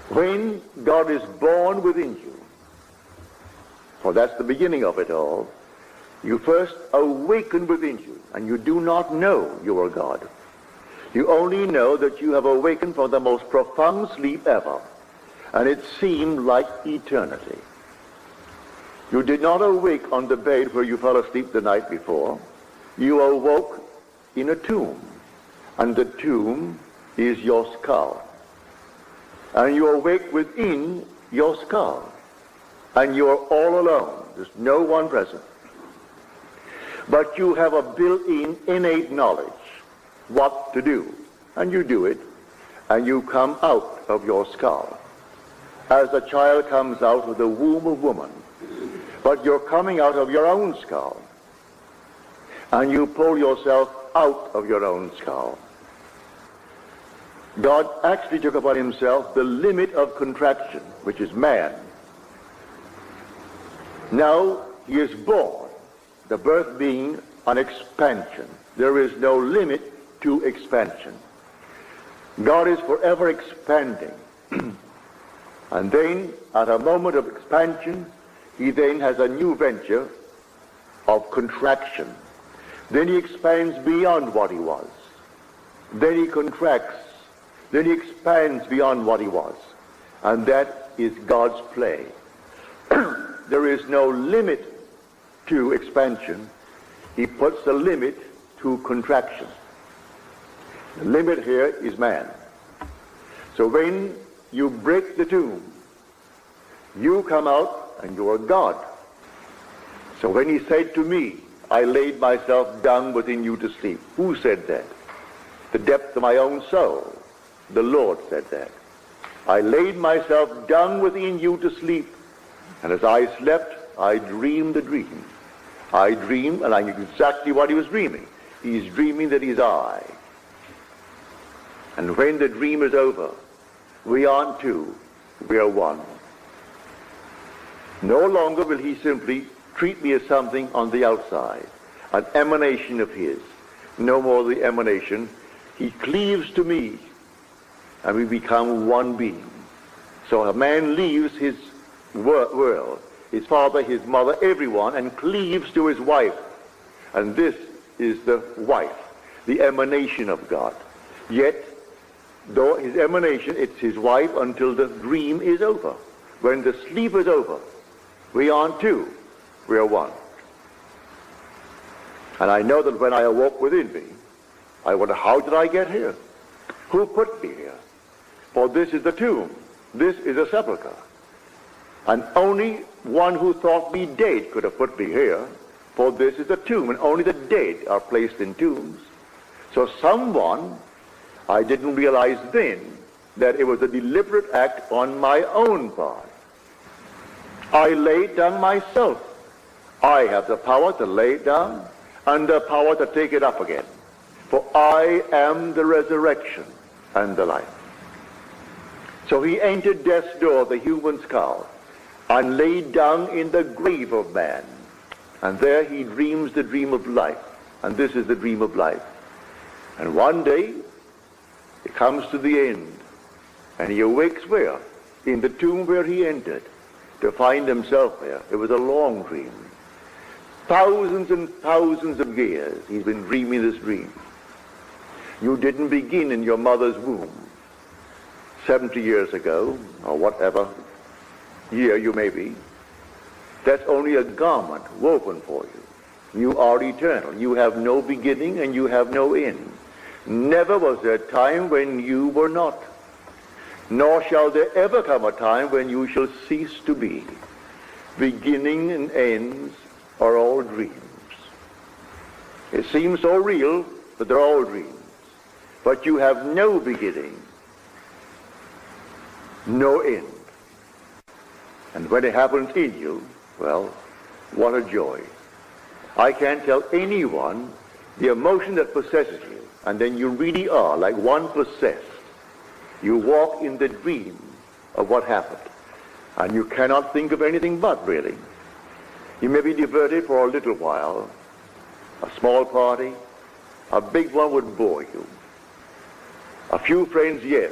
When God is born within you, for that's the beginning of it all, you first awaken within you, and you do not know you are God. You only know that you have awakened from the most profound sleep ever, and it seemed like eternity. You did not awake on the bed where you fell asleep the night before. You awoke in a tomb, and the tomb is your skull. And you awake within your skull, and you are all alone. There's no one present. But you have a built-in innate knowledge what to do, and you do it, and you come out of your skull as a child comes out of the womb of woman. But you're coming out of your own skull, and you pull yourself out of your own skull. God actually took upon himself the limit of contraction, which is man. Now he is born, the birth being an expansion. There is no limit to expansion. God is forever expanding. And then, at a moment of expansion, he then has a new venture of contraction. Then he expands beyond what he was. Then he contracts. Then he expands beyond what he was. And that is God's play. There is no limit to expansion. He puts a limit to contraction. The limit here is man. So when you break the tomb, you come out and you are God. So when he said to me, I laid myself down within you to sleep, who said that? The depth of my own soul. The Lord said that. I laid myself down within you to sleep, and as I slept, I dreamed a dream. I dreamed, and I knew exactly what he was dreaming. He's dreaming that he's I. And when the dream is over, we aren't two, we are one. No longer will he simply treat me as something on the outside, an emanation of his. No more the emanation. He cleaves to me, and we become one being. So a man leaves his world, his father, his mother, everyone, and cleaves to his wife. And this is the wife, the emanation of God. Yet, though his emanation, it's his wife until the dream is over. When the sleep is over, we aren't two, we are one. And I know that when I awoke within me, I wonder, how did I get here? Who put me here? For this is the tomb. This is a sepulcher. And only one who thought me dead could have put me here. For this is the tomb, and only the dead are placed in tombs. So someone, I didn't realize then that it was a deliberate act on my own part. I laid down myself. I have the power to lay it down and the power to take it up again. For I am the resurrection and the life. So he entered death's door, the human skull, and laid down in the grave of man. And there he dreams the dream of life. And this is the dream of life. And one day, it comes to the end. And he awakes where? In the tomb where he entered, to find himself there. It was a long dream. Thousands and thousands of years he's been dreaming this dream. You didn't begin in your mother's womb 70 years ago, or whatever year you may be. That's only a garment woven for you. You are eternal. You have no beginning and you have no end. Never was there a time when you were not. Nor shall there ever come a time when you shall cease to be. Beginning and ends are all dreams. It seems so real, but they're all dreams. But you have no beginning, no end. And when it happens in you, well, what a joy. I can't tell anyone the emotion that possesses you, and then you really are like one possessed. You walk in the dream of what happened, and you cannot think of anything but, really. You may be diverted for a little while. A small party, a big one would bore you. A few friends, yes.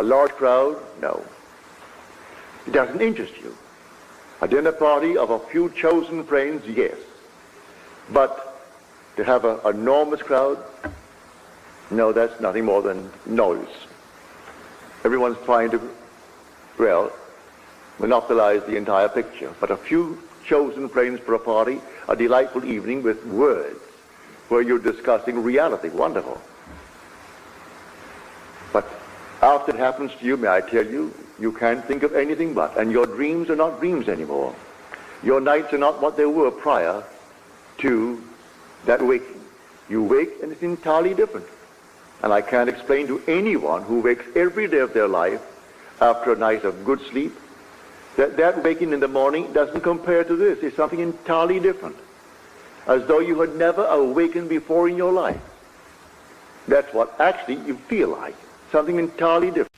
A large crowd? No. It doesn't interest you. A dinner party of a few chosen friends? Yes. But to have an enormous crowd? No, that's nothing more than noise. Everyone's trying to, well, monopolize the entire picture. But a few chosen friends for a party, a delightful evening with words where you're discussing reality. Wonderful. But after it happens to you, may I tell you, you can't think of anything but, and your dreams are not dreams anymore. Your nights are not what they were prior to that waking. You wake and it's entirely different. And I can't explain to anyone who wakes every day of their life after a night of good sleep that waking in the morning doesn't compare to this. It's something entirely different. As though you had never awakened before in your life. That's what actually you feel like. Something entirely different.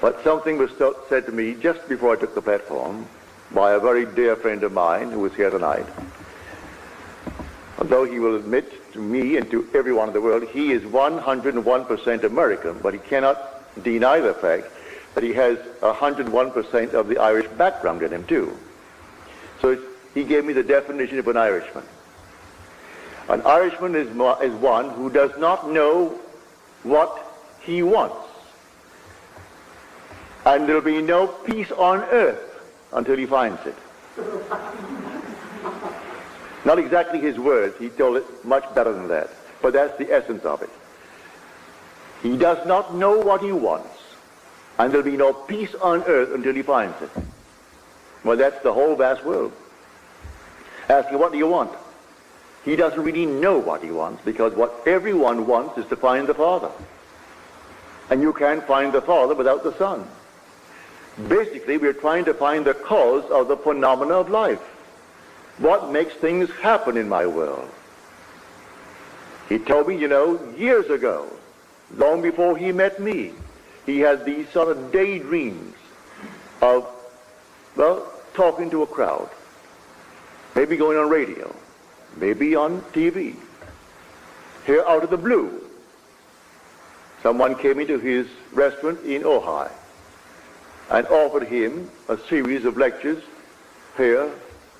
But something was said to me just before I took the platform by a very dear friend of mine who was here tonight. Although he will admit to me and to everyone in the world he is 101% American, but he cannot deny the fact that he has 101% of the Irish background in him too. So he gave me the definition of an Irishman. An Irishman is one who does not know what he wants. And there'll be no peace on earth until he finds it. Not exactly his words, he told it much better than that, but that's the essence of it. He does not know what he wants, and there'll be no peace on earth until he finds it. Well, that's the whole vast world. Ask you, what do you want? He doesn't really know what he wants, because what everyone wants is to find the Father. And you can't find the Father without the Son. Basically, we're trying to find the cause of the phenomena of life. What makes things happen in my world? He told me, years ago, long before he met me, he had these sort of daydreams of, talking to a crowd, maybe going on radio, maybe on TV. Here, out of the blue, someone came into his restaurant in Ojai and offered him a series of lectures here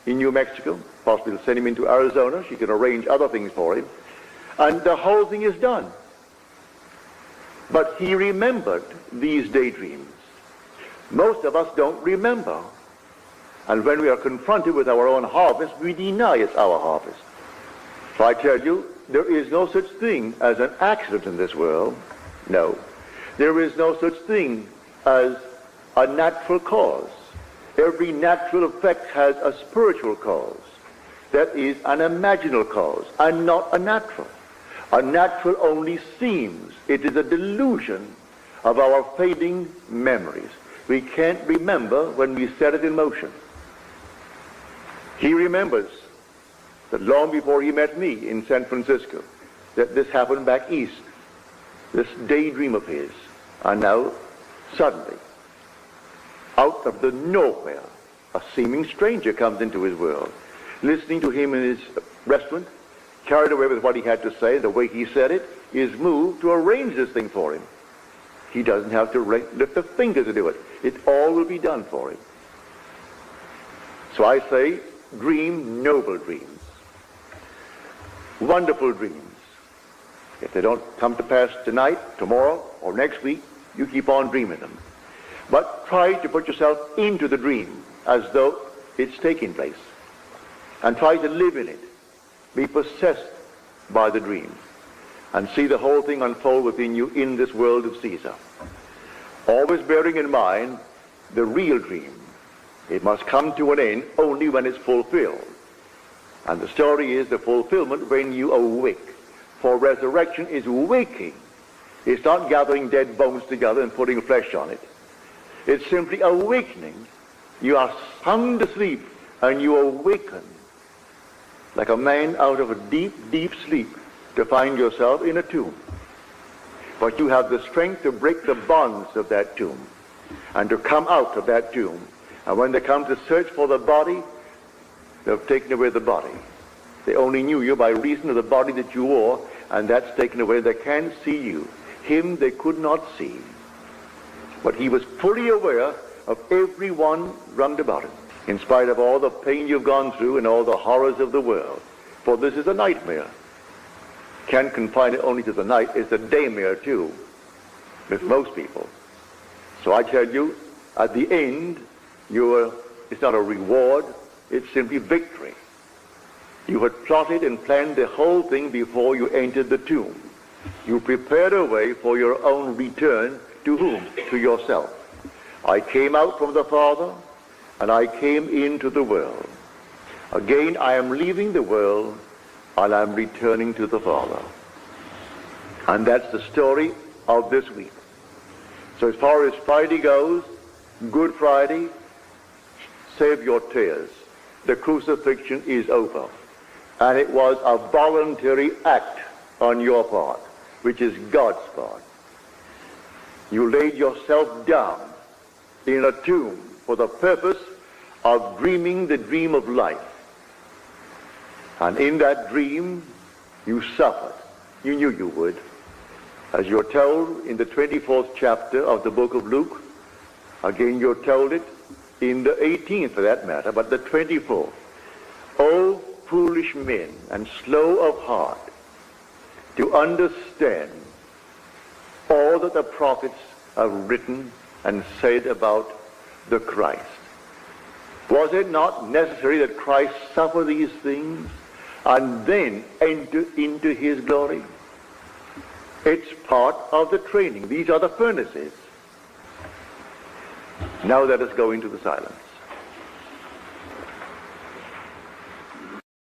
in New Mexico, possibly to send him into Arizona. She can arrange other things for him. And the whole thing is done. But he remembered these daydreams. Most of us don't remember. And when we are confronted with our own harvest, we deny it's our harvest. So I tell you, there is no such thing as an accident in this world. No. There is no such thing as a natural cause. Every natural effect has a spiritual cause. That is an imaginal cause, and not a natural. A natural only seems. It is a delusion of our fading memories. We can't remember when we set it in motion. He remembers that long before he met me in San Francisco, that this happened back east, this daydream of his. And now, suddenly, out of the nowhere, a seeming stranger comes into his world, listening to him in his restaurant, carried away with what he had to say, the way he said it, is moved to arrange this thing for him. He doesn't have to lift a finger to do it. It all will be done for him. So I say, dream noble dreams. Wonderful dreams. If they don't come to pass tonight, tomorrow, or next week, you keep on dreaming them. But try to put yourself into the dream as though it's taking place. And try to live in it. Be possessed by the dream. And see the whole thing unfold within you in this world of Caesar. Always bearing in mind the real dream. It must come to an end only when it's fulfilled. And the story is the fulfillment when you awake. For resurrection is waking. It's not gathering dead bones together and putting flesh on it. It's simply awakening. You are sound asleep and you awaken like a man out of a deep, deep sleep to find yourself in a tomb. But you have the strength to break the bonds of that tomb and to come out of that tomb. And when they come to search for the body, they've taken away the body. They only knew you by reason of the body that you wore, and that's taken away. They can't see you. Him they could not see. But he was fully aware of everyone round about him, in spite of all the pain you've gone through and all the horrors of the world. For this is a nightmare. Can't confine it only to the night. It's a daymare too, with most people. So I tell you, at the end, it's not a reward, it's simply victory. You had plotted and planned the whole thing before you entered the tomb. You prepared a way for your own return to whom? To yourself. I came out from the Father, and I came into the world. Again, I am leaving the world, and I'm returning to the Father. And that's the story of this week. So as far as Friday goes, Good Friday, save your tears. The crucifixion is over. And it was a voluntary act on your part, which is God's part. You laid yourself down in a tomb for the purpose of dreaming the dream of life. And in that dream, you suffered. You knew you would. As you're told in the 24th chapter of the book of Luke, again you're told it in the 18th for that matter, but the 24th. O foolish men and slow of heart to understand all that the prophets have written and said about the Christ. Was it not necessary that Christ suffer these things and then enter into his glory? It's part of the training. These are the furnaces. Now let us go into the silence.